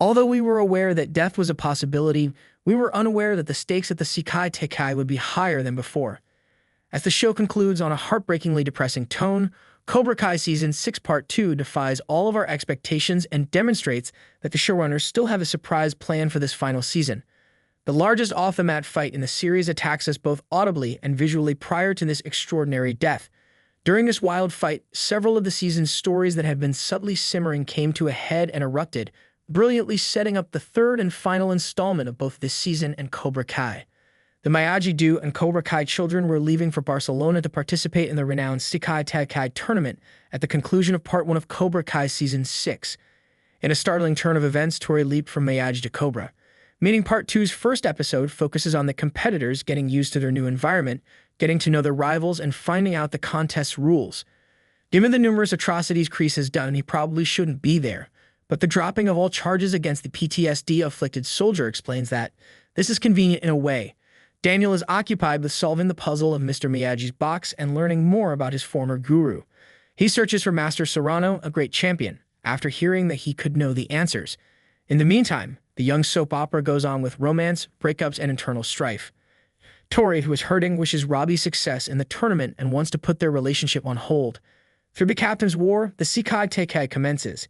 Although we were aware that death was a possibility, we were unaware that the stakes at the Sekai Tekai would be higher than before. As the show concludes on a heartbreakingly depressing tone, Cobra Kai Season 6 Part 2 defies all of our expectations and demonstrates that the showrunners still have a surprise plan for this final season. The largest off-the-mat fight in the series attacks us both audibly and visually prior to this extraordinary death. During this wild fight, several of the season's stories that had been subtly simmering came to a head and erupted, brilliantly setting up the third and final installment of both this season and Cobra Kai. The Miyagi-Do and Cobra Kai children were leaving for Barcelona to participate in the renowned Sekai Tekai tournament at the conclusion of Part 1 of Cobra Kai Season 6. In a startling turn of events, Tori leaped from Miyagi to Cobra. Meaning Part 2's first episode focuses on the competitors getting used to their new environment, getting to know their rivals, and finding out the contest's rules. Given the numerous atrocities Kreese has done, he probably shouldn't be there. But the dropping of all charges against the PTSD-afflicted soldier explains that. This is convenient in a way. Daniel is occupied with solving the puzzle of Mr. Miyagi's box and learning more about his former guru. He searches for Master Serrano, a great champion, after hearing that he could know the answers. In the meantime, the young soap opera goes on with romance, breakups, and internal strife. Tori, who is hurting, wishes Robbie success in the tournament and wants to put their relationship on hold. Through the Captain's War, the Sekai Tekai commences.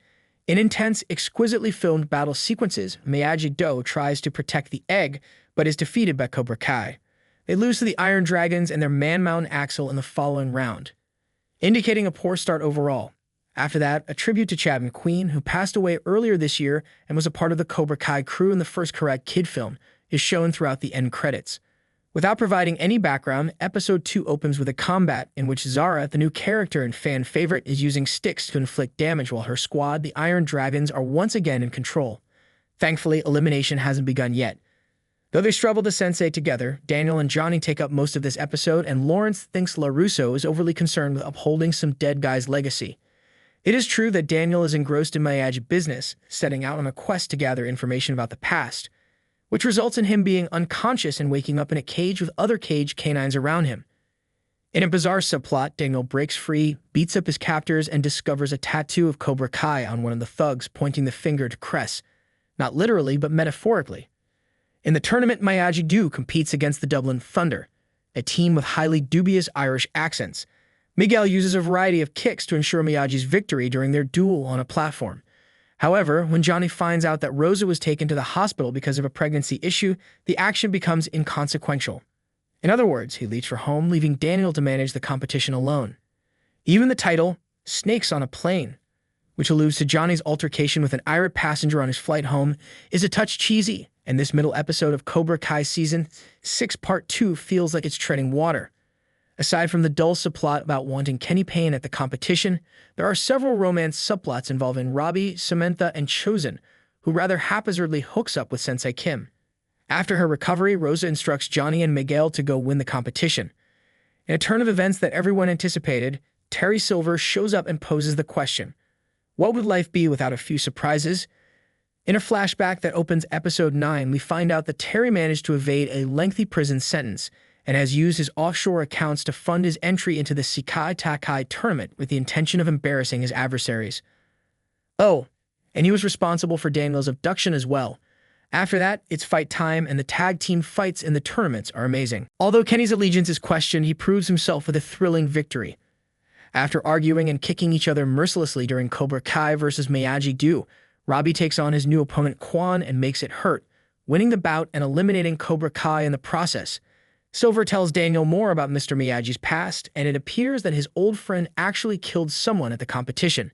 In intense, exquisitely filmed battle sequences, Miyagi-Do tries to protect the egg, but is defeated by Cobra Kai. They lose to the Iron Dragons and their man-mountain Axel in the following round, indicating a poor start overall. After that, a tribute to Chad McQueen, who passed away earlier this year and was a part of the Cobra Kai crew in the first Karate Kid film, is shown throughout the end credits. Without providing any background, Episode 2 opens with a combat in which Zara, the new character and fan favorite, is using sticks to inflict damage while her squad, the Iron Dragons, are once again in control. Thankfully, elimination hasn't begun yet. Though they struggle to sensei together, Daniel and Johnny take up most of this episode, and Lawrence thinks LaRusso is overly concerned with upholding some dead guy's legacy. It is true that Daniel is engrossed in Miyagi business, setting out on a quest to gather information about the past, which results in him being unconscious and waking up in a cage with other cage canines around him. In a bizarre subplot, Daniel breaks free, beats up his captors, and discovers a tattoo of Cobra Kai on one of the thugs, pointing the finger to Cress. Not literally, but metaphorically. In the tournament, Miyagi-Do competes against the Dublin Thunder, a team with highly dubious Irish accents. Miguel uses a variety of kicks to ensure Miyagi's victory during their duel on a platform. However, when Johnny finds out that Rosa was taken to the hospital because of a pregnancy issue, the action becomes inconsequential. In other words, he leaves for home, leaving Daniel to manage the competition alone. Even the title, Snakes on a Plane, which alludes to Johnny's altercation with an irate passenger on his flight home, is a touch cheesy, and this middle episode of Cobra Kai Season 6 Part 2 feels like it's treading water. Aside from the dull subplot about wanting Kenny Payne at the competition, there are several romance subplots involving Robbie, Samantha, and Chosen, who rather haphazardly hooks up with Sensei Kim. After her recovery, Rosa instructs Johnny and Miguel to go win the competition. In a turn of events that everyone anticipated, Terry Silver shows up and poses the question, what would life be without a few surprises? In a flashback that opens Episode 9, we find out that Terry managed to evade a lengthy prison sentence and has used his offshore accounts to fund his entry into the Sekai Tekai tournament with the intention of embarrassing his adversaries. Oh, and he was responsible for Daniel's abduction as well. After that, it's fight time, and the tag team fights in the tournaments are amazing. Although Kenny's allegiance is questioned, he proves himself with a thrilling victory. After arguing and kicking each other mercilessly during Cobra Kai vs. Miyagi-Do, Robbie takes on his new opponent Quan and makes it hurt, winning the bout and eliminating Cobra Kai in the process. Silver tells Daniel more about Mr. Miyagi's past, and it appears that his old friend actually killed someone at the competition.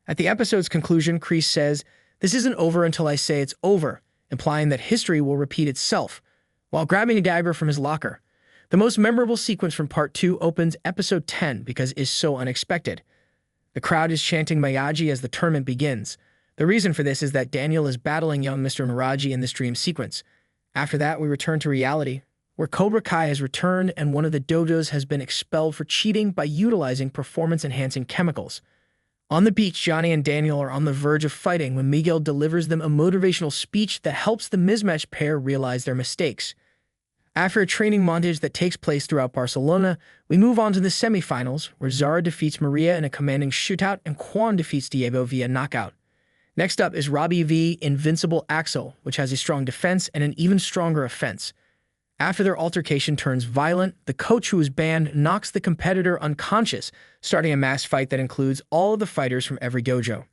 At the episode's conclusion, Kreese says, "This isn't over until I say it's over," implying that history will repeat itself, while grabbing a dagger from his locker. The most memorable sequence from Part 2 opens Episode 10 because it is so unexpected. The crowd is chanting Miyagi as the tournament begins. The reason for this is that Daniel is battling young Mr. Miyagi in this dream sequence. After that, we return to reality, where Cobra Kai has returned and one of the dojos has been expelled for cheating by utilizing performance-enhancing chemicals. On the beach, Johnny and Daniel are on the verge of fighting when Miguel delivers them a motivational speech that helps the mismatched pair realize their mistakes. After a training montage that takes place throughout Barcelona, we move on to the semifinals, where Zara defeats Maria in a commanding shootout and Quan defeats Diego via knockout. Next up is Robbie v. Invincible Axel, which has a strong defense and an even stronger offense. After their altercation turns violent, the coach who is banned knocks the competitor unconscious, starting a mass fight that includes all of the fighters from every dojo.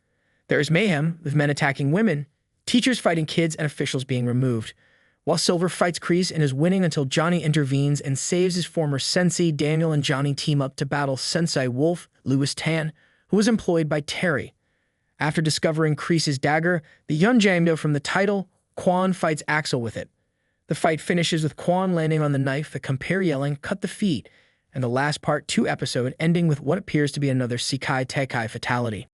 There is mayhem, with men attacking women, teachers fighting kids, and officials being removed. While Silver fights Kreese and is winning until Johnny intervenes and saves his former sensei. Daniel and Johnny team up to battle Sensei Wolf, Louis Tan, who was employed by Terry. After discovering Kreese's dagger, the Yunjangdo from the title, Quan fights Axel with it. The fight finishes with Quan landing on the knife, the compare yelling, "Cut the feet," and the last Part 2 episode ending with what appears to be another Sekai Tekai fatality.